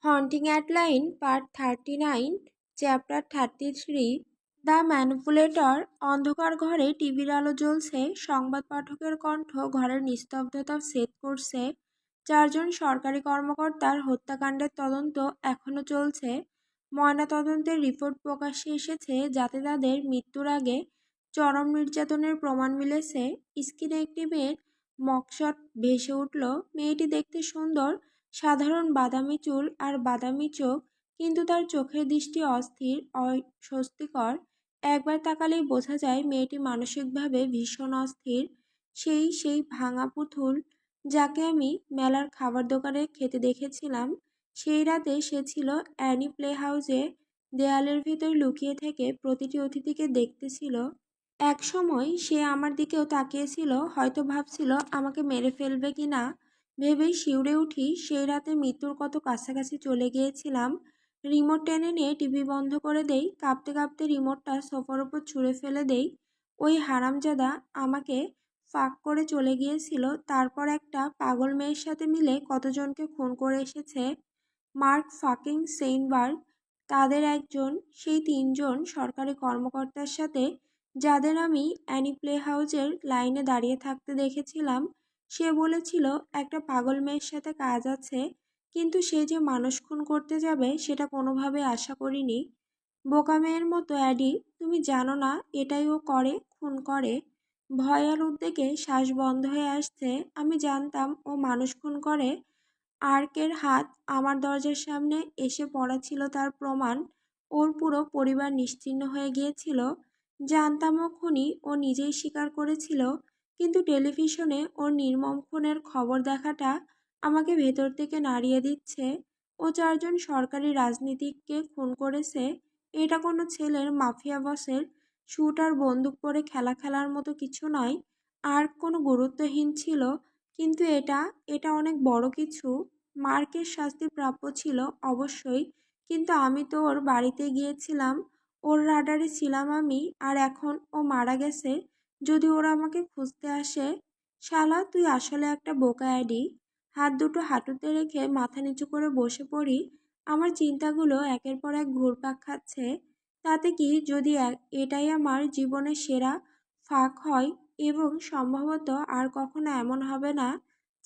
Haunting Adeline part 39 chapter 33 the manipulator. অন্ধকার ঘরে টিভির আলো জ্বলছে, সংবাদ পাঠকের কণ্ঠ ঘরের নিস্তব্ধতা ছেদ করছে। 4জন সরকারি কর্মকর্তার হত্যাকাণ্ডের তদন্ত এখনও চলছে। ময়নাতদন্তের রিপোর্ট প্রকাশ্যে এসেছে যাতে তাদের মৃত্যুর আগে চরম নির্যাতনের প্রমাণ মিলেছে। স্ক্রিনে একটি মেয়ের মকশট ভেসে উঠল। মেয়েটি দেখতে সুন্দর, সাধারণ বাদামি চুল আর বাদামি চোখ, কিন্তু তার চোখের দৃষ্টি অস্থির, অস্বস্তিকর। একবার তাকালেই বোঝা যায় মেয়েটি মানসিকভাবে ভীষণ অস্থির। সেই ভাঙা পুতুল যাকে আমি মেলার খাবার দোকানে খেতে দেখেছিলাম। সেই রাতে সে ছিল অ্যানি প্লে হাউসে, দেয়ালের ভিতর লুকিয়ে থেকে প্রতিটি অতিথিকে দেখতেছিল। এক সময় সে আমার দিকেও তাকিয়েছিল, হয়তো ভাবছিল আমাকে মেরে ফেলবে কি না। ভেবেই শিউরে উঠি, সেই রাতে মৃত্যুর কত কাছাকাছি চলে গিয়েছিলাম। রিমোট টেনে নিয়ে টিভি বন্ধ করে দেই, কাঁপতে কাঁপতে রিমোটটা সোফার উপর ছুঁড়ে ফেলে দেই। ওই হারামজাদা আমাকে ফাঁক করে চলে গিয়েছিল, তারপর একটা পাগল মেয়ের সাথে মিলে কতজনকে খুন করে এসেছে। মার্ক ফাকিং সেইনবার্গ তাদের একজন, সেই 3জন সরকারি কর্মকর্তার সাথে যাদের আমি অ্যানি প্লে হাউসের লাইনে দাঁড়িয়ে থাকতে দেখেছিলাম। সে বলেছিল একটা পাগল মেয়ের সাথে কাজ আছে, কিন্তু সে যে মানুষ খুন করতে যাবে সেটা কোনোভাবে আশা করিনি। বোকা মেয়ের মতো অ্যাডি, তুমি জানো না এটাই ও করে, খুন করে। ভয় আর উদ্বেগে শ্বাস বন্ধ হয়ে আসছে। আমি জানতাম ও মানুষ খুন করে। আর্কের হাত আমার দরজার সামনে এসে পড়া ছিল তার প্রমাণ। ওর পুরো পরিবার নিশ্চিহ্ন হয়ে গিয়েছিল। জানতাম ও খুনি, ও নিজেই স্বীকার করেছিল, কিন্তু টেলিভিশনে ওর নির্মম খুনের খবর দেখাটা আমাকে ভেতর থেকে নাড়িয়ে দিচ্ছে। ও 4জন সরকারি রাজনীতিককে খুন করেছে। এটা কোনো ছেলের মাফিয়া বসের শুট আর বন্দুক পরে খেলা খেলার মতো কিছু নয়। আর কোনো গুরুত্বহীন ছিল, কিন্তু এটা এটা অনেক বড় কিছু। মার্কের শাস্তি প্রাপ্য ছিল অবশ্যই, কিন্তু আমি তো ওর বাড়িতে গিয়েছিলাম, ওর রাডারে ছিলাম আমি, আর এখন ও মারা গেছে। যদি ওরা আমাকে খুঁজতে আসে। শালা, তুই আসলে একটা বোকা অ্যাডি। হাত দুটো হাঁটুতে রেখে মাথা নিচু করে বসে পড়ি। আমার চিন্তাগুলো একের পর এক ঘুরপাক খাচ্ছে। তাতে কি যদি এটাই আমার জীবনের সেরা ফাঁক হয়, এবং সম্ভবত আর কখনো এমন হবে না।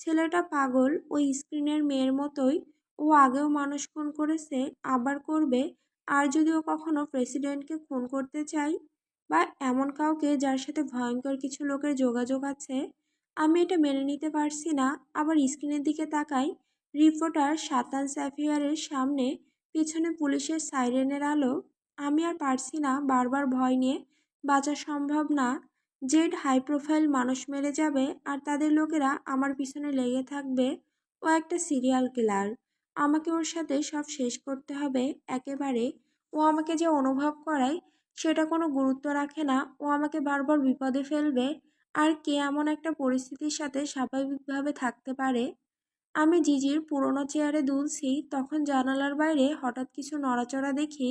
ছেলেটা পাগল, ওই স্ক্রিনের মেয়ের মতোই। ও আগেও মানুষ খুন করেছে, আবার করবে। আর যদি ও কখনো প্রেসিডেন্টকে খুন করতে চায়, বা এমন কাউকে যার সাথে ভয়ঙ্কর কিছু লোকের যোগাযোগ আছে, আমি এটা মেনে নিতে পারছি না। আবার স্ক্রিনের দিকে তাকাই, রিপোর্টার সাতান স্যাফিয়ারের সামনে, পিছনে পুলিশের সাইরেনের আলো। আমি আর পারছি না, বারবার ভয় নিয়ে বাঁচা সম্ভব না। জেড হাই প্রোফাইল মানুষ মেরে যাবে, আর তাদের লোকেরা আমার পিছনে লেগে থাকবে। ও একটা সিরিয়াল কিলার, আমাকে ওর সাথে সব শেষ করতে হবে একেবারে। ও আমাকে যে অনুভব করায় সেটা কোনো গুরুত্ব রাখে না। ও আমাকে বারবার বিপদে ফেলবে। আর কে এমন একটা পরিস্থিতির সাথে স্বাভাবিকভাবে থাকতে পারে? আমি জিজির পুরনো চেয়ারে দুলছি, তখন জানালার বাইরে হঠাৎ কিছু নড়াচড়া দেখি।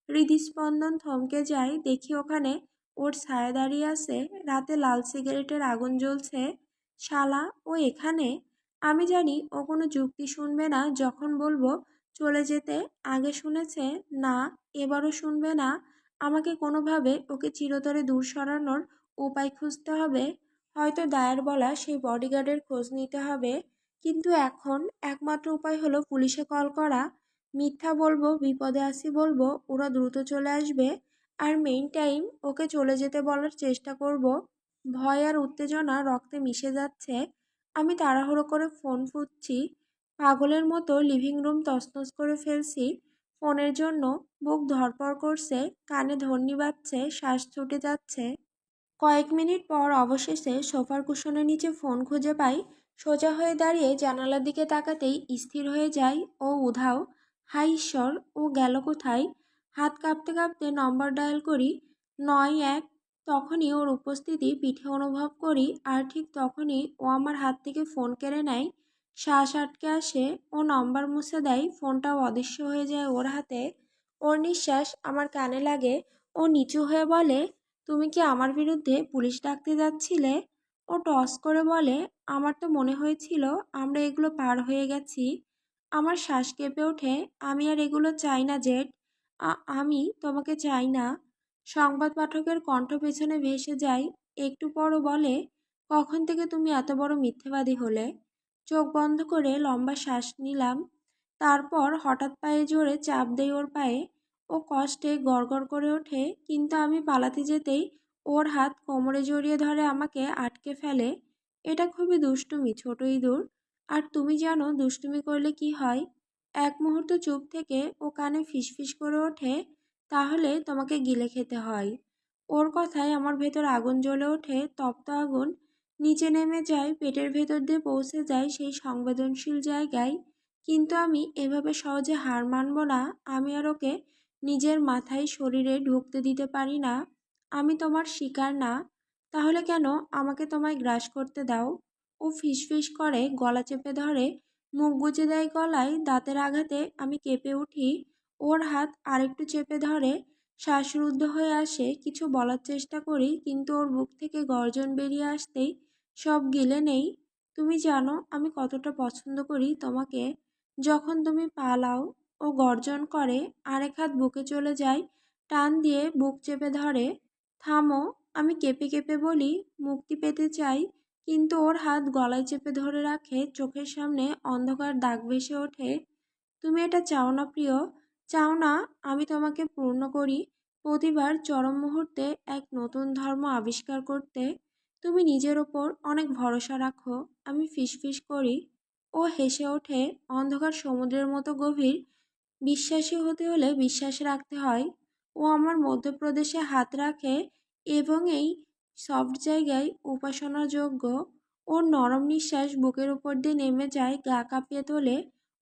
হৃদস্পন্দন থমকে যায়। দেখি ওখানে ওর ছায়া দাঁড়িয়ে আছে, রাতে লাল সিগারেটের আগুন জ্বলছে। শালা, ও এখানে! আমি জানি ও কোনো যুক্তি শুনবে না যখন বলবো চলে যেতে। আগে শুনেছে, না, এবারও শুনবে না। আমাকে কোনোভাবে ওকে চিরতরে দূর সরানোর উপায় খুঁজতে হবে। হয়তো দায়ের বলা সেই বডিগার্ডের খোঁজ নিতে হবে, কিন্তু এখন একমাত্র উপায় হলো পুলিশে কল করা। মিথ্যা বলবো, বিপদে আছি বলবো, ওরা দ্রুত চলে আসবে। আর মেইন টাইম ওকে চলে যেতে বলার চেষ্টা করব। ভয় আর উত্তেজনা রক্তে মিশে যাচ্ছে। আমি তাড়াহুড়ো করে ফোন ফুঁকছি, পাগলের মতো লিভিং রুম তছনছ করে ফেলছি। ফোনের জন্য বুক ধড়ফড় করছে, কানে ধ্বনি বাজছে, শ্বাস ছুটে যাচ্ছে। কয়েক মিনিট পর অবশেষে সোফার কুশনের নিচে ফোন খুঁজে পাই। সোজা হয়ে দাঁড়িয়ে জানালার দিকে তাকাতেই স্থির হয়ে যাই ও উধাও। হায় ঈশ্বর, ও গেল কোথায়? হাত কাঁপতে কাঁপতে নম্বর ডায়াল করি, 91। তখনই ওর উপস্থিতি পিঠে অনুভব করি, আর ঠিক তখনই ও আমার হাত থেকে ফোন কেড়ে নেয়। শ্বাস আটকে আসে। ও নম্বর মুছে দেয়, ফোনটাও অদৃশ্য হয়ে যায় ওর হাতে। ওর নিঃশ্বাস আমার কানে লাগে। ও নিচু হয়ে বলে, তুমি কি আমার বিরুদ্ধে পুলিশ ডাকতে যাচ্ছিলে? ও টস করে বলে, আমার তো মনে হয়েছিল আমরা এগুলো পার হয়ে গেছি। আমার শ্বাস কেঁপে ওঠে। আমি আর এগুলো চাই না জেড। আমি তোমাকে চাই না। সংবাদ পাঠকের কণ্ঠ পেছনে ভেসে যায়। একটু পরও বলে, কখন থেকে তুমি এত বড় মিথ্যেবাদী হলে? চোখ বন্ধ করে লম্বা শ্বাস নিলাম। তারপর হঠাৎ পায়ে জোরে চাপ দেই ওর পায়ে। ও কষ্টে গড়গড় করে ওঠে, কিন্তু আমি পালাতে যেতেই ওর হাত কোমরে জড়িয়ে ধরে আমাকে আটকে ফেলে। এটা খুবই দুষ্টুমি, ছোট ইঁদুর। আর তুমি জানো দুষ্টুমি করলে কি হয়? এক মুহূর্ত চুপ থেকে ও কানে ফিসফিস করে ওঠে, তাহলে তোমাকে গিলে খেতে হয়। ওর কথায় আমার ভেতর আগুন জ্বলে ওঠে, তপ্ত আগুন। নিচে নেমে যায়, পেটের ভেতর দিয়ে পৌঁছে যায় সেই সংবেদনশীল জায়গায়। কিন্তু আমি এভাবে সহজে হার মানব না। আমি আর ওকে নিজের মাথায় শরীরে ঢুকতে দিতে পারি না। আমি তোমার শিকার না। তাহলে কেন আমাকে তোমায় গ্রাস করতে দাও? ও ফিসফিস করে, গলা চেপে ধরে, মুখ গুজে দেয় গলায়। দাঁতের আঘাতে আমি কেঁপে উঠি। ওর হাত আরেকটু চেপে ধরে। শ্বাসরুদ্ধ হয়ে আসে, কিছু বলার চেষ্টা করি, কিন্তু ওর বুক থেকে গর্জন বেরিয়ে আসতেই সব গিলে নেই। তুমি জানো আমি কতটা পছন্দ করি তোমাকে। যখন তুমি পালাও, ও গর্জন করে, আরেক হাত বুকে চলে যায়, টান দিয়ে বুক চেপে ধরে। থামো। আমি কেঁপে কেঁপে বলি, মুক্তি পেতে চাই। কিন্তু ওর হাত গলায় চেপে ধরে রাখে। চোখের সামনে অন্ধকার দাগ ভেসে ওঠে। তুমি এটা চাও না প্রিয়? চাও না আমি তোমাকে পূর্ণ করি, প্রতিবার চরম মুহূর্তে এক নতুন ধর্ম আবিষ্কার করতে? তুমি নিজের ওপর অনেক ভরসা রাখো। আমি ফিসফিস করি। ও হেসে ওঠে, অন্ধকার সমুদ্রের মতো গভীর। বিশ্বাসী হতে হলে বিশ্বাস রাখতে হয়। ও আমার মধ্যপ্রদেশে হাত রাখে, এবং এই সফট জায়গায় উপাসনার যোগ্য। ওর নরম নিঃশ্বাস বুকের উপর দিয়ে নেমে যায়, গা কাঁপিয়ে তোলে।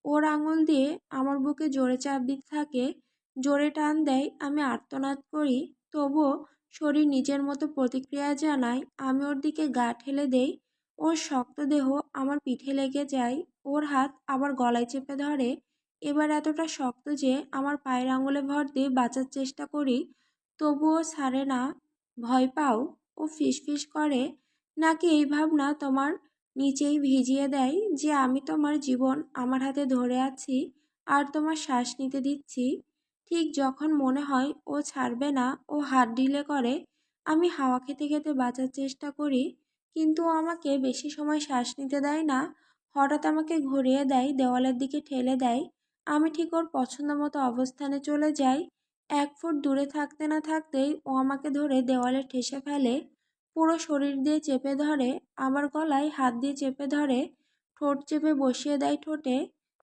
ওর আঙুল দিয়ে আমার বুকে জোরে চাপ দিতে থাকে, জোরে টান দেয়। আমি আর্তনাদ করি, তবুও শরীর নিজের মতো প্রতিক্রিয়া জানায়। আমি ওর দিকে গা ঠেলে দেই। ওর শক্ত দেহ আমার পিঠে লেগে যায়। ওর হাত আবার গলায় চেপে ধরে, এবার এতটা শক্ত যে আমার পায়ের আঙুলে ভর দিয়ে বাঁচার চেষ্টা করি, তবুও ছাড়ে না। ভয় পাও? ও ফিসফিস করে। নাকি এই ভাবনা তোমার নিচেই ভিজিয়ে দেয় যে আমি তোমার জীবন আমার হাতে ধরে আছি আর তোমার শ্বাস নিতে দিচ্ছি? ঠিক যখন মনে হয় ও ছাড়বে না, ও হাত ঢিলে করে। আমি হাওয়া খেতে খেতে বাঁচার চেষ্টা করি, কিন্তু ও আমাকে বেশি সময় শ্বাস নিতে দেয় না। হঠাৎ আমাকে ঘুরিয়ে দেয়, দেওয়ালের দিকে ঠেলে দেয়। আমি ঠিক ওর পছন্দ মতো অবস্থানে চলে যাই। 1 ফুট দূরে থাকতে না থাকতেই ও আমাকে ধরে দেওয়ালে ঠেসে ফেলে। পুরো শরীর দিয়ে চেপে ধরে, আমার গলায় হাত দিয়ে চেপে ধরে, ঠোঁট চেপে বসিয়ে দেয় ঠোঁটে।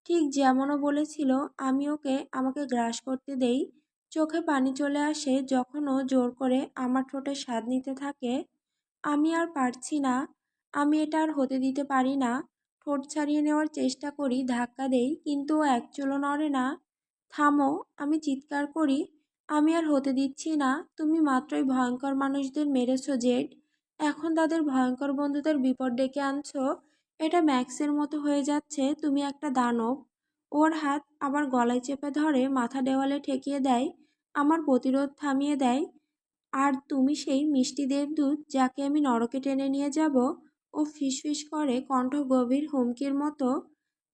ঠিক যেমনও বলেছিল আমি ওকে আমাকে গ্রাস করতে দেই। চোখে পানি চলে আসে যখন ও জোর করে আমার ঠোঁটের স্বাদ নিতে থাকে। আমি আর পারছি না। আমি এটা আর হতে দিতে পারি না। ঠোঁট ছাড়িয়ে নেওয়ার চেষ্টা করি, ধাক্কা দেই, কিন্তু ও এক চুলও নড়ে না। থামো। আমি চিৎকার করি। আমি আর হতে দিচ্ছি না। তুমি মাত্রই ভয়ঙ্কর মানুষদের মেরেছ জেড। এখন তাদের ভয়ঙ্কর বন্ধুদের বিপদ ডেকে আনছো। এটা ম্যাক্সের মতো হয়ে যাচ্ছে। তুমি একটা দানব। ওর হাত আবার গলায় চেপে ধরে, মাথা দেওয়ালে ঠেকিয়ে দেয়, আমার প্রতিরোধ থামিয়ে দেয়। আর তুমি সেই মিষ্টি দেবদূত যাকে আমি নরকে টেনে নিয়ে যাব? ও ফিসফিস করে, কণ্ঠ গভীর হুমকির মতো।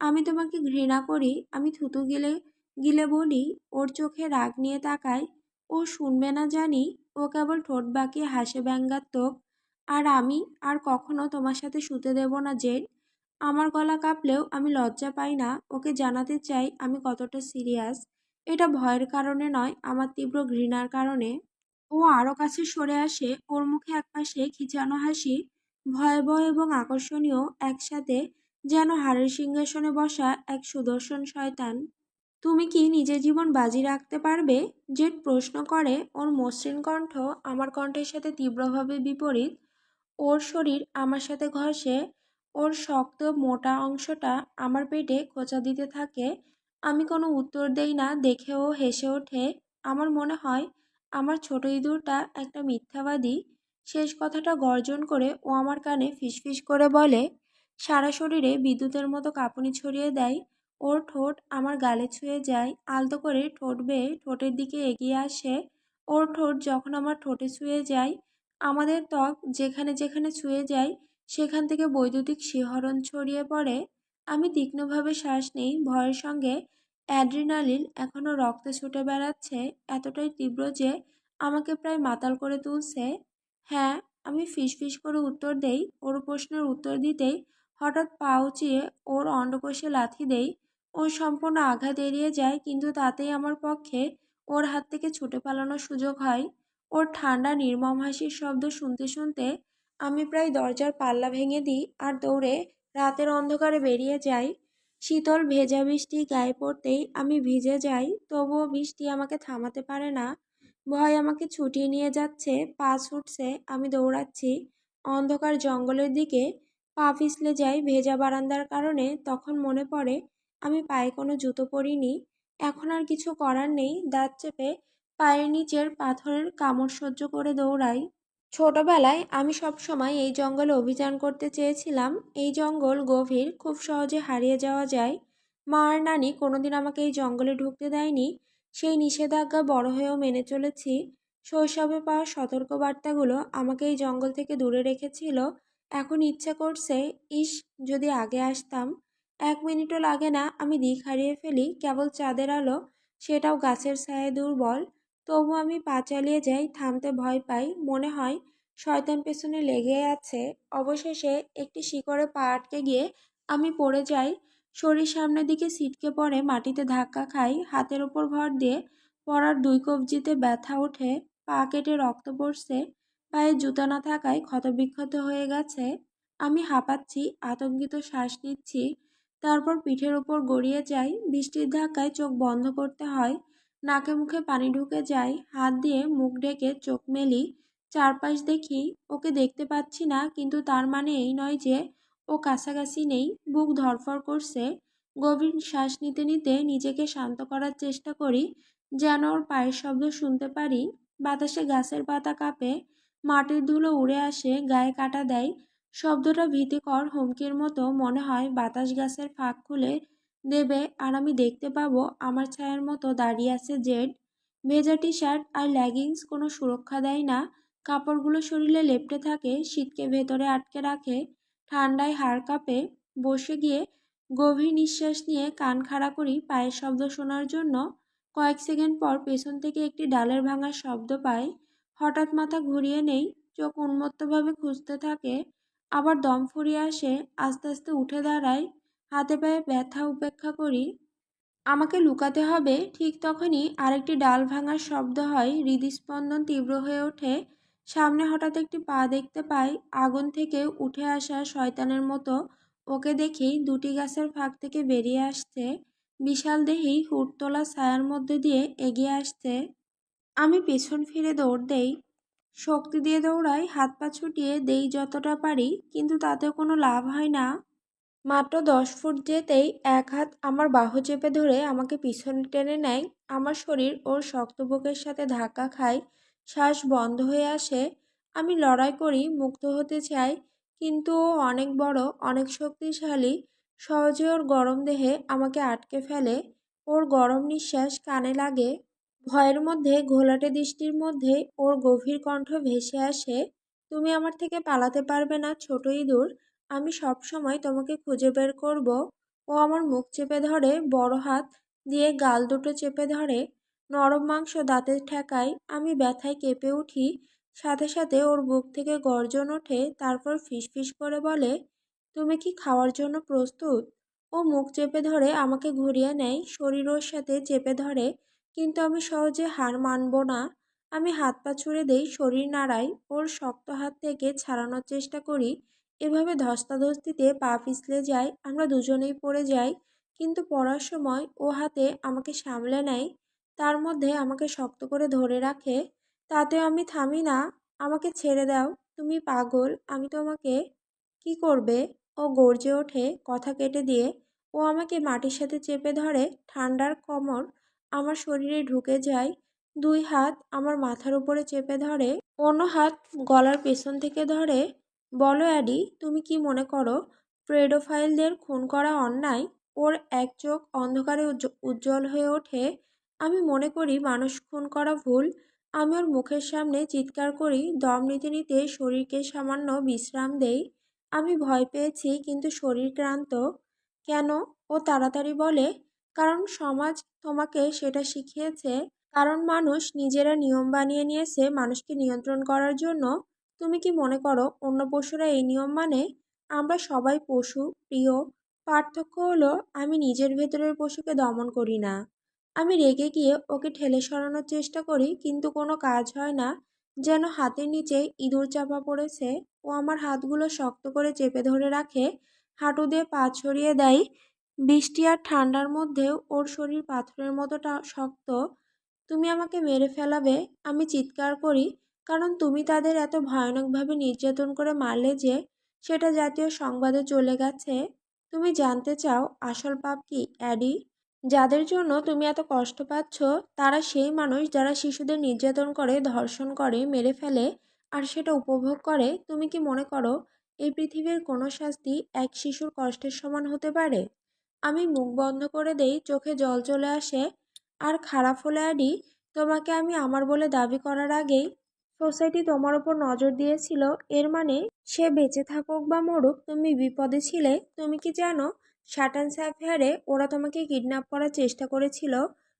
আমি তোমাকে ঘৃণা করি। আমি থুতু গিলে গিলে বলি। ওর চোখে রাগ নিয়ে তাকায়। ও শুনবে না জানি। ও কেবল ঠোঁট বাঁকিয়ে হাসে ব্যঙ্গাত্মক। আর আমি আর কখনো তোমার সাথে শুতে দেব না জেড। আমার গলা কাঁপলেও আমি লজ্জা পাই না। ওকে জানাতে চাই আমি কতটা সিরিয়াস। এটা ভয়ের কারণে নয়, আমার তীব্র ঘৃণার কারণে। ও আরো কাছে সরে আসে, ওর মুখে একপাশে খিঁচানো হাসি, ভয়াবহ এবং আকর্ষণীয় একসাথে, যেন হাড়ের সিংহাসনে বসা এক সুদর্শন শয়তান। তুমি কি নিজের জীবন বাজি রাখতে পারবে? জেড প্রশ্ন করে। ওর মসৃণ কণ্ঠ আমার কণ্ঠের সাথে তীব্রভাবে বিপরীত। ওর শরীর আমার সাথে ঘষে, ওর শক্ত মোটা অংশটা আমার পেটে খোঁচা দিতে থাকে। আমি কোনো উত্তর দেই না দেখে ও হেসে ওঠে। আমার মনে হয় আমার ছোট ইঁদুরটা একটা মিথ্যাবাদী। শেষ কথাটা গর্জন করে ও আমার কানে ফিসফিস করে বলে, সারা শরীরে বিদ্যুতের মতো কাঁপুনি ছড়িয়ে দেয়। ওর ঠোঁট আমার গালে ছুঁয়ে যায়, আলতো করে ঠোঁট বেয়ে ঠোঁটের দিকে এগিয়ে আসে। ওর ঠোঁট যখন আমার ঠোঁটে ছুঁয়ে যায়, আমাদের ত্বক যেখানে যেখানে ছুঁয়ে যায় সেখান থেকে বৈদ্যুতিক শিহরণ ছড়িয়ে পড়ে। আমি তীক্ষ্ণভাবে শ্বাস নিই। ভয়ের সঙ্গে অ্যাড্রিনালিন এখনো রক্তে ছুটে বেড়াচ্ছে, এতটাই তীব্র যে আমাকে প্রায় মাতাল করে তুলছে। হ্যাঁ, আমি ফিসফিস করে উত্তর দেই। ওর প্রশ্নের উত্তর দিতেই হঠাৎ পা উঁচিয়ে ওর অন্ডকোষে লাথি দেই। ও সম্পূর্ণ আঘাত এড়িয়ে যায়, কিন্তু তাতেই আমার পক্ষে ওর হাত থেকে ছুটে পালানোর সুযোগ হয়। ওর ঠান্ডা নির্মম হাসির শব্দ শুনতে শুনতে আমি প্রায় দরজার পাল্লা ভেঙে দিই আর দৌড়ে রাতের অন্ধকারে বেরিয়ে যাই। শীতল ভেজা বৃষ্টি গায়ে পড়তেই আমি ভিজে যাই, তবুও বৃষ্টি আমাকে থামাতে পারে না। ভয় আমাকে ছুটিয়ে নিয়ে যাচ্ছে, পা ছুটছে, আমি দৌড়াচ্ছি অন্ধকার জঙ্গলের দিকে। পা পিছলে যাই ভেজা বারান্দার কারণে। তখন মনে পড়ে আমি পায়ে কোনো জুতো পরিনি। এখন আর কিছু করার নেই, দাঁত চেপে পায়ের নিচের পাথরের কামড় সহ্য করে দৌড়াই। ছোটবেলায় আমি সবসময় এই জঙ্গলে অভিযান করতে চেয়েছিলাম। এই জঙ্গল গভীর, খুব সহজে হারিয়ে যাওয়া যায়। মা আর নানি কোনোদিন আমাকে এই জঙ্গলে ঢুকতে দেয়নি। সেই নিষেধাজ্ঞা বড় হয়েও মেনে চলেছি। শৈশবে পাওয়া সতর্কবার্তাগুলো আমাকে এই জঙ্গল থেকে দূরে রেখেছিল। এখন ইচ্ছে করছে, ইস, যদি আগে আসতাম। 1 মিনিটও লাগে না, আমি দিক হারিয়ে ফেলি। কেবল চাঁদের আলো, সেটাও গাছের ছায়ায় দুর্বল। তবু আমি পা চালিয়ে যাই, থামতে ভয় পাই। মনে হয় শয়তান পেছনে লেগে আছে। অবশেষে একটি শিকড়ে পা আটকে গিয়ে আমি পড়ে যাই। শরীর সামনের দিকে ছিটকে পড়ে, মাটিতে ধাক্কা খাই। হাতের ওপর ভর দিয়ে পড়ার 2 কবজিতে ব্যথা ওঠে। পা কেটে রক্ত পড়ছে। পায়ে জুতা না থাকায় ক্ষতবিক্ষত হয়ে গেছে। আমি হাঁপাচ্ছি, আতঙ্কিত শ্বাস নিচ্ছি। তারপর পিঠের ওপর গড়িয়ে যাই। বৃষ্টির ধাক্কায় চোখ বন্ধ করতে হয়। নাকে মুখে পানি ঢুকে যায়। হাত দিয়ে মুখ ঢেকে চোখ মেলি। চারপাশ দেখি। ওকে দেখতে পাচ্ছি না, কিন্তু তার মানে এই নয় যে ও কাছাকাছি নেই। বুক ধড়ফড় করছে। গভীর শ্বাস নিতে নিতে নিজেকে শান্ত করার চেষ্টা করি, যেন ওর পায়ের শব্দ শুনতে পারি। বাতাসে গাছের পাতা কাঁপে, মাটির ধুলো উড়ে আসে, গায়ে কাটা দেয়। শব্দটা ভীতিকর, হুমকির মতো। মনে হয় বাতাস গাছের ফাঁক খুলে দেবে আর আমি দেখতে পাবো আমার ছায়ার মতো দাঁড়িয়ে আছে জেড। ভেজা টি শার্ট আর লেগিংস কোনো সুরক্ষা দেয় না। কাপড়গুলো শরীরে লেপ্টে থাকে, শীতকে ভেতরে আটকে রাখে। ঠান্ডায় হাড় কাঁপে। বসে গিয়ে গভীর নিঃশ্বাস নিয়ে কান খাড়া করি পায়ের শব্দ শোনার জন্য। কয়েক সেকেন্ড পর পেছন থেকে একটি ডালের ভাঙার শব্দ পাই। হঠাৎ মাথা ঘুরিয়ে নেই। চোখ উন্মত্তভাবে খুঁজতে থাকে। আবার দম ফুরিয়ে আসে। আস্তে আস্তে উঠে দাঁড়াই। হাতে পায়ে ব্যথা উপেক্ষা করি। আমাকে লুকাতে হবে। ঠিক তখনই আরেকটি ডাল ভাঙার শব্দ হয়। হৃদস্পন্দন তীব্র হয়ে ওঠে। সামনে হঠাৎ একটি পা দেখতে পাই, আগুন থেকে উঠে আসা শয়তানের মতো। ওকে দেখেই দুটি গাছের ফাঁক থেকে বেরিয়ে আসছে। বিশাল দেহি হুড তোলা ছায়ার মধ্যে দিয়ে এগিয়ে আসছে। আমি পেছন ফিরে দৌড় দেই। শক্তি দিয়ে দৌড়াই, হাত পা ছুটিয়ে দেই যতটা পারি, কিন্তু তাতে কোনো লাভ হয় না। মাত্র 10 ফুট যেতেই এক হাত আমার বাহু চেপে ধরে আমাকে পিছনে টেনে নেয়। আমার শরীর ওর শক্ত বুকের সাথে ধাক্কা খায়। শ্বাস বন্ধ হয়ে আসে। আমি লড়াই করি, মুক্ত হতে চাই, কিন্তু ও অনেক বড়, অনেক শক্তিশালী। সহজে ওর গরম দেহে আমাকে আটকে ফেলে। ওর গরম নিঃশ্বাস কানে লাগে। ভয়ের মধ্যে, ঘোলাটে দৃষ্টির মধ্যে ওর গভীর কণ্ঠ ভেসে আসে, তুমি আমার থেকে পালাতে পারবে না, ছোট ইঁদুর। আমি সব সময় তোমাকে খুঁজে বের করব। ও আমার মুখ চেপে ধরে, বড় হাত দিয়ে গাল দুটো চেপে ধরে, নরম মাংস দাঁতে ঠেকায়। আমি ব্যথায় কেঁপে উঠি। সাথে সাথে ওর বুক থেকে গর্জন ওঠে। তারপর ফিসফিস করে বলে, তুমি কি খাওয়ার জন্য প্রস্তুত? ও মুখ চেপে ধরে আমাকে ঘুরিয়ে নেয়, শরীর ওর সাথে চেপে ধরে, কিন্তু আমি সহজে হার মানব না। আমি হাত পা ছুড়ে দেই, শরীর নাড়াই, ওর শক্ত হাত থেকে ছাড়ানোর চেষ্টা করি। এভাবে ধস্তাধস্তিতে পা পিছলে যায়। আমরা দুজনেই পড়ে যাই, কিন্তু পড়ার সময় ও হাতে আমাকে সামলে নেয়। তার মধ্যে আমাকে শক্ত করে ধরে রাখে। তাতেও আমি থামি না। আমাকে ছেড়ে দাও, তুমি পাগল, আমি তোমাকে। কি করবে? ও গর্জে ওঠে, কথা কেটে দিয়ে। ও আমাকে মাটির সাথে চেপে ধরে। ঠান্ডার কোমর আমার শরীরে ঢুকে যায়। 2 হাত আমার মাথার উপরে চেপে ধরে, অন্য হাত গলার পেছন থেকে ধরে। বলো অ্যাডি, তুমি কি মনে করো প্রেডোফাইলদের খুন করা অন্যায়? ওর এক চোখ অন্ধকারে উজ্জ্বল হয়ে ওঠে। আমি মনে করি মানুষ খুন করা ভুল। আমি ওর মুখের সামনে চিৎকার করি, দম নিতে নিতে শরীরকে সামান্য বিশ্রাম দেই। আমি ভয় পেয়েছি, কিন্তু শরীর ক্লান্ত। কেন? ও তাড়াতাড়ি বলে, কারণ সমাজ তোমাকে সেটা শিখিয়েছে। কারণ মানুষ নিজেরা নিয়ম বানিয়ে নিয়েছে মানুষকে নিয়ন্ত্রণ করার জন্য। তুমি কি মনে করো অন্য পশুরা এই নিয়ম মানে? আমরা সবাই পশু, প্রিয়। পার্থক্য হলো আমি নিজের ভেতরের পশুকে দমন করি না। আমি রেগে গিয়ে ওকে ঠেলে সরানোর চেষ্টা করি, কিন্তু কোনো কাজ হয় না। যেন হাতের নিচে ইঁদুর চাপা পড়েছে। ও আমার হাতগুলো শক্ত করে চেপে ধরে রাখে, হাঁটু দিয়ে পা ছড়িয়ে দেয়। বৃষ্টি আর ঠান্ডার মধ্যেও ওর শরীর পাথরের মতো শক্ত। তুমি আমাকে মেরে ফেলাবে, আমি চিৎকার করি, কারণ তুমি তাদের এত ভয়ানকভাবে নির্যাতন করে মারলে যে সেটা জাতীয় সংবাদে চলে গেছে। তুমি জানতে চাও আসল পাপ কি, অ্যাডি? যাদের জন্য তুমি এত কষ্ট পাচ্ছ, তারা সেই মানুষ যারা শিশুদের নির্যাতন করে, ধর্ষণ করে, মেরে ফেলে, আর সেটা উপভোগ করে। তুমি কি মনে করো এই পৃথিবীর কোনো শাস্তি এক শিশুর কষ্টের সমান হতে পারে? আমি মুখ বন্ধ করে দেই, চোখে জল চলে আসে। আর খারাপ হলে অ্যাডি, তোমাকে আমি আমার বলে দাবি করার আগেই সোসাইটি তোমার ওপর নজর দিয়েছিল। এর মানে সে বেঁচে থাকুক বা মরুক, তুমি বিপদে ছিলে। তুমি কি জানো শাটান স্যাফেয়ারে ওরা তোমাকে কিডন্যাপ করার চেষ্টা করেছিল?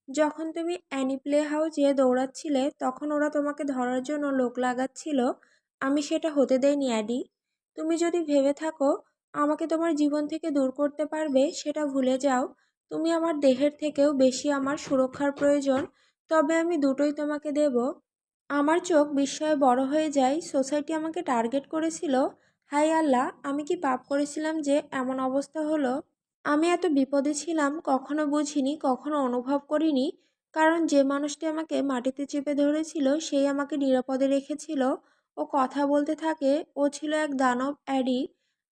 যখন তুমি অ্যানি প্লে হাউসে দৌড়াচ্ছিলে তখন ওরা তোমাকে ধরার জন্য লোক লাগাচ্ছিল। আমি সেটা হতে দেইনি অ্যাডি। তুমি যদি ভেবে থাকো আমাকে তোমার জীবন থেকে দূর করতে পারবে, সেটা ভুলে যাও। তুমি আমার দেহের থেকেও বেশি আমার সুরক্ষার প্রয়োজন। তবে আমি দুটোই তোমাকে দেব। আমার চোখ বিস্ময়ে বড় হয়ে যায়। সোসাইটি আমাকে টার্গেট করেছিল। হায় আল্লাহ, আমি কি পাপ করেছিলাম যে এমন অবস্থা হলো? আমি এত বিপদে ছিলাম কখনো বুঝিনি, কখনো অনুভব করিনি। কারণ যে মানুষটি আমাকে মাটিতে চেপে ধরেছিল সেই আমাকে নিরাপদে রেখেছিল। ও কথা বলতে থাকে। ও ছিল এক দানব, অ্যাডি।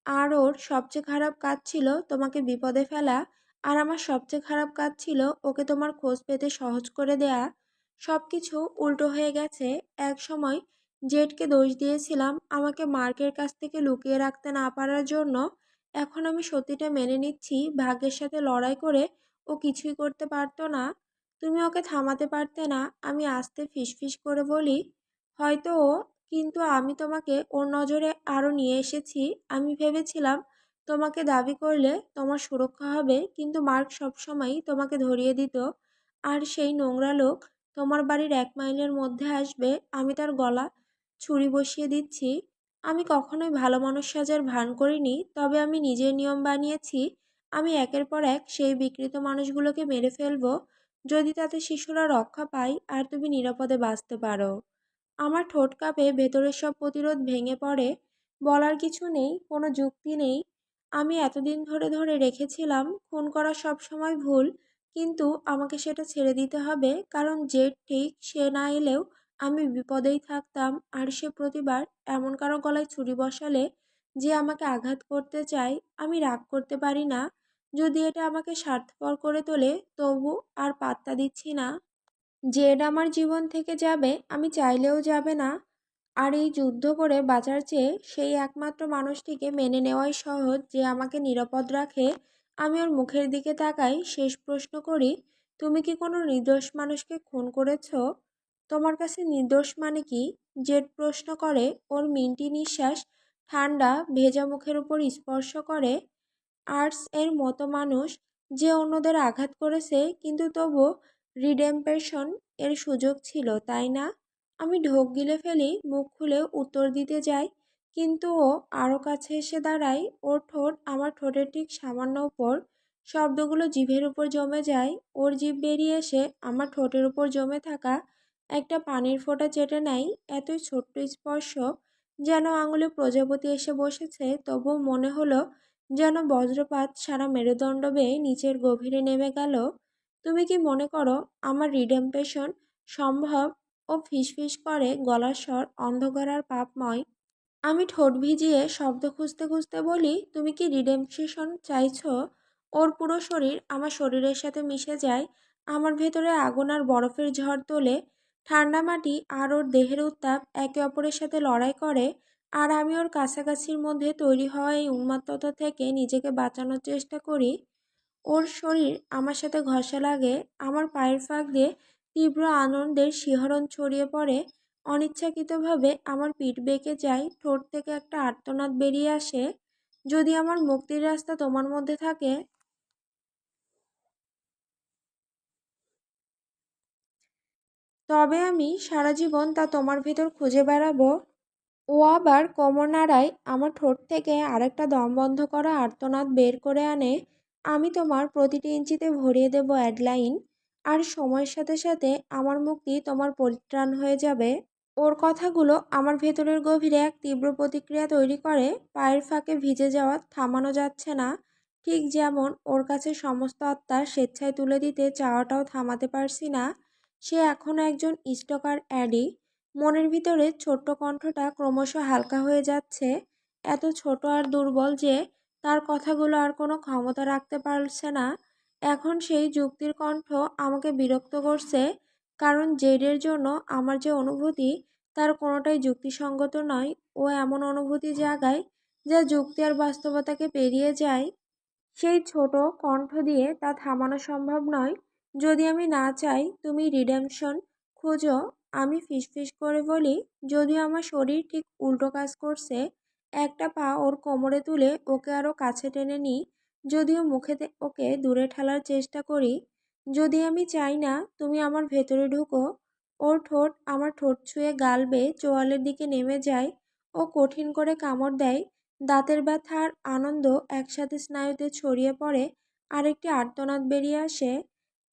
আর ওর সবচেয়ে খারাপ কাজ ছিল তোমাকে বিপদে ফেলা। আর আমার সবচেয়ে খারাপ কাজ ছিল ওকে তোমার খোঁজ পেতে সহজ করে দেয়া। সব কিছু উল্টো হয়ে গেছে। এক সময় জেডকে দোষ দিয়েছিলাম আমাকে মার্কের কাছ থেকে লুকিয়ে রাখতে না পারার জন্য। এখন আমি সত্যিটা মেনে নিচ্ছি, ভাগ্যের সাথে লড়াই করে ও কিছুই করতে পারতো না। তুমি ওকে থামাতে পারতে না। আমি আস্তে ফিসফিস করে বলি, হয়তো ও, কিন্তু আমি তোমাকে ওর নজরে আরও নিয়ে এসেছি। আমি ভেবেছিলাম তোমাকে দাবি করলে তোমার সুরক্ষা হবে, কিন্তু মার্ক সবসময়ই তোমাকে ধরিয়ে দিত। আর সেই নোংরা লোক তোমার বাড়ির 1 মাইলের মধ্যে আসবে, আমি তার গলা ছুরি বসিয়ে দিচ্ছি। আমি কখনোই ভালো মানুষ সাজার ভান করিনি, তবে আমি নিজের নিয়ম বানিয়েছি। আমি একের পর এক সেই বিকৃত মানুষগুলোকে মেরে ফেলবো, যদি তাতে শিশুরা রক্ষা পায় আর তুমি নিরাপদে বাঁচতে পারো। আমার ঠোঁট কাঁপে, ভেতরের সব প্রতিরোধ ভেঙে পড়ে। বলার কিছু নেই, কোনো যুক্তি নেই। আমি এতদিন ধরে ধরে রেখেছিলাম খুন করা সব সময় ভুল, কিন্তু আমাকে সেটা ছেড়ে দিতে হবে। কারণ যে ঠিক সে না এলেও আমি বিপদেই থাকতাম। আর সে প্রতিবার এমন কারো গলায় ছুরি বসালে যে আমাকে আঘাত করতে চায়, আমি রাগ করতে পারি না। যদি এটা আমাকে স্বার্থপর করে তোলে, তবু আর পাত্তা দিচ্ছি না। জেড আমার জীবন থেকে যাবে, আমি চাইলেও যাবে না। আর এই যুদ্ধ করে বাঁচার চেয়ে সেই একমাত্র মানুষটিকে মেনে নেওয়াই সহজ যে আমাকে নিরাপদ রাখে। আমি ওর মুখের দিকে তাকাই, শেষ প্রশ্ন করি, তুমি কি কোনো নির্দোষ মানুষকে খুন করেছো? তোমার কাছে নির্দোষ মানে কি? জেড প্রশ্ন করে। ওর মিন্টি নিঃশ্বাস ঠান্ডা ভেজা মুখের উপর স্পর্শ করে। আর্টস এর মতো মানুষ যে অন্যদের আঘাত করেছে, কিন্তু তবু রিডেম্পশন এর সুযোগ ছিল, তাই না? আমি ঢোক গিলে ফেলি, মুখ খুলে উত্তর দিতে যাই, কিন্তু ও আরও কাছে এসে দাঁড়ায়। ওর ঠোঁট আমার ঠোঁটের ঠিক সামান্য উপর। শব্দগুলো জিভের উপর জমে যায়। ওর জিভ বেরিয়ে এসে আমার ঠোঁটের উপর জমে থাকা একটা পানির ফোঁটা চেটে নেয়। এতই ছোট্ট স্পর্শ, যেন আঙুলে প্রজাপতি এসে বসেছে। তবুও মনে হলো যেন বজ্রপাত সারা মেরুদণ্ড বেয়ে নিচের গভীরে নেমে গেল। তুমি কি মনে করো আমার রিডেম্পশন সম্ভব? ও ফিসফিস করে, গলার স্বর অন্ধকার আর পাপময়। আমি ঠোঁট ভিজিয়ে শব্দ খুঁজতে খুঁজতে বলি, তুমি কি রিডেম্পশন চাইছো? ওর পুরো শরীর আমার শরীরের সাথে মিশে যায়। আমার ভেতরে আগুন আর বরফের ঝড় তোলে। ঠান্ডা মাটি আর ওর দেহের উত্তাপ একে অপরের সাথে লড়াই করে। আর আমি ওর কাছাকাছির মধ্যে তৈরি হওয়া এই উন্মাত্ততা থেকে নিজেকে বাঁচানোর চেষ্টা করি। ওর শরীর আমার সাথে ঘষা লাগে। আমার পায়ের ফাঁক দিয়ে তীব্র আনন্দের শিহরণ ছড়িয়ে পড়ে। অনিচ্ছাকৃতভাবে আমার পিঠ বেঁকে যায়, ঠোঁট থেকে একটা আর্তনাদ বেরিয়ে আসে। যদি আমার মুক্তির রাস্তা তোমার মধ্যে থাকে, তবে আমি সারা জীবন তা তোমার ভেতর খুঁজে বেড়াবো। ও আবার কোমর নাড়ায়, আমার ঠোঁট থেকে আরেকটা দম বন্ধ করা আর্তনাদ বের করে আনে। আমি তোমার প্রতিটি ইঞ্চিতে ভরিয়ে দেব অ্যাডলাইন, আর সময়ের সাথে সাথে আমার মুক্তি তোমার পরিত্রাণ হয়ে যাবে। ওর কথাগুলো আমার ভেতরের গভীরে এক তীব্র প্রতিক্রিয়া তৈরি করে। পায়ের ফাঁকে ভিজে যাওয়া থামানো যাচ্ছে না, ঠিক যেমন ওর কাছে সমস্ত আত্মা স্বেচ্ছায় তুলে দিতে চাওয়াটাও থামাতে পারছি না। সে এখনও একজন স্টকার অ্যাডি। মনের ভিতরে ছোট্ট কণ্ঠটা ক্রমশ হালকা হয়ে যাচ্ছে, এত ছোট আর দুর্বল যে তার কথাগুলো আর কোনো ক্ষমতা রাখতে পারছে না। এখন সেই যুক্তির কণ্ঠ আমাকে বিরক্ত করছে, কারণ জেডের জন্য আমার যে অনুভূতি, তার কোনোটাই যুক্তিসঙ্গত নয়। ও এমন অনুভূতি জাগায় যা যুক্তি আর বাস্তবতাকে পেরিয়ে যায়। সেই ছোট কণ্ঠ দিয়ে তা থামানো সম্ভব নয়। যদি আমি না চাই তুমি রিডেম্পশন খুঁজো। আমি ফিসফিস করে বলি, যদিও আমার শরীর ঠিক উল্টো কাজ করছে। একটা পা ওর কোমরে তুলে ওকে আরও কাছে টেনে নিই, যদিও ওকে দূরে ঠেলার চেষ্টা করি। যদি আমি চাই না তুমি আমার ভেতরে ঢুকো। ওর ঠোঁট আমার ঠোঁট ছুঁয়ে গাল বেয়ে চোয়ালের দিকে নেমে যায়। ও কঠিন করে কামড় দেয়। দাঁতের ব্যথা আর আনন্দ একসাথে স্নায়ুতে ছড়িয়ে পড়ে, আরেকটি আর্তনাদ বেরিয়ে আসে।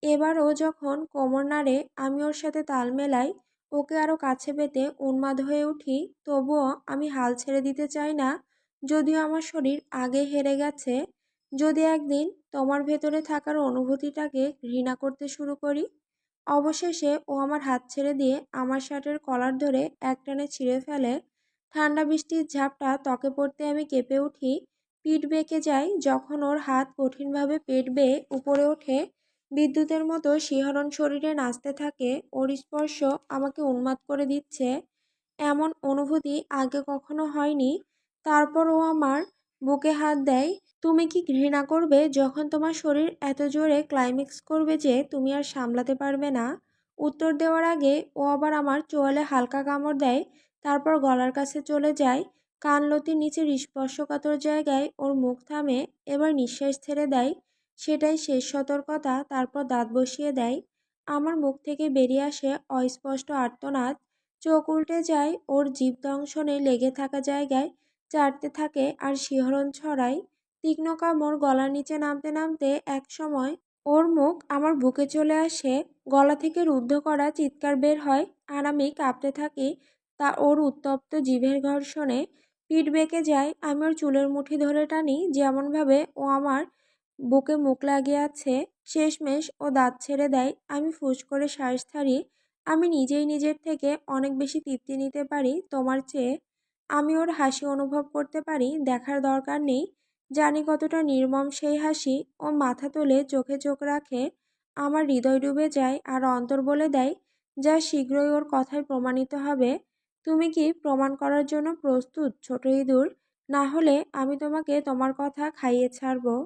এবারও যখন কোমর নাড়ে, আমি ওর সাথে তাল মেলাই, ওকে আরও কাছে পেতে উন্মাদ হয়ে উঠি। তবুও আমি হাল ছেড়ে দিতে চাই না, যদিও আমার শরীর আগে হেরে গেছে। যদি একদিন তোমার ভেতরে থাকার অনুভূতিটাকে ঘৃণা করতে শুরু করি। অবশেষে ও আমার হাত ছেড়ে দিয়ে আমার শার্টের কলার ধরে একটানে ছিঁড়ে ফেলে। ঠান্ডা বৃষ্টির ঝাপটা ত্বকে পড়তে আমি কেঁপে উঠি। পিঠ বেঁকে যায় যখন ওর হাত কঠিনভাবে পেট বেয়ে উপরে ওঠে। বিদ্যুতের মতো শিহরণ শরীরে নাচতে থাকে। ওর স্পর্শ আমাকে উন্মাদ করে দিচ্ছে, এমন অনুভূতি আগে কখনো হয়নি। তারপর ও আমার বুকে হাত দেয়। তুমি কি ঘৃণা করবে যখন তোমার শরীর এত জোরে ক্লাইম্যাক্স করবে যে তুমি আর সামলাতে পারবে না? উত্তর দেওয়ার আগে ও আবার আমার চোয়ালে হালকা কামড় দেয়, তারপর গলার কাছে চলে যায়। কানলতির নিচের স্পর্শকাতর জায়গায় ওর মুখ থামে। এবার নিঃশ্বাস ছেড়ে দেয়, সেটাই শেষ সতর্কতা। তারপর দাঁত বসিয়ে দেয়। আমার মুখ থেকে বেরিয়ে আসে অস্পষ্ট আর্তনাদ। চোখ উল্টে যায়, ওর জিভ দংশনে লেগে থাকা জায়গায় চাটতে থাকে আর শিহরণ ছড়ায়। তীক্ষ্ণ কামড় গলার নিচে নামতে নামতে একসময় ওর মুখ আমার বুকে চলে আসে। গলা থেকে রুদ্ধ করা চিৎকার বের হয়, আর আমি কাঁপতে থাকি তা ওর উত্তপ্ত জিভের ঘর্ষণে। পিঠ বেঁকে যায়। আমি ওর চুলের মুঠি ধরে টানি, যেমনভাবে ও আমার বুকে মুখ লাগিয়ে আছে। শেষমেশ ও দাঁত ছেড়ে দেয়। আমি ফুঁস করে শ্বাস ছাড়ি। আমি নিজেই নিজের থেকে অনেক বেশি তৃপ্তি নিতে পারি তোমার চেয়ে। আমি ওর হাসি অনুভব করতে পারি, দেখার দরকার নেই। জানি কতটা নির্মম সেই হাসি। ও মাথা তুলে চোখে চোখ রাখে। আমার হৃদয় ডুবে যায়, আর অন্তর বলে দেয়, যা শীঘ্রই ওর কথায় প্রমাণিত হবে। তুমি কি প্রমাণ করার জন্য প্রস্তুত, ছোট ইঁদুর? না হলে আমি তোমাকে তোমার কথা খাইয়ে ছাড়বো।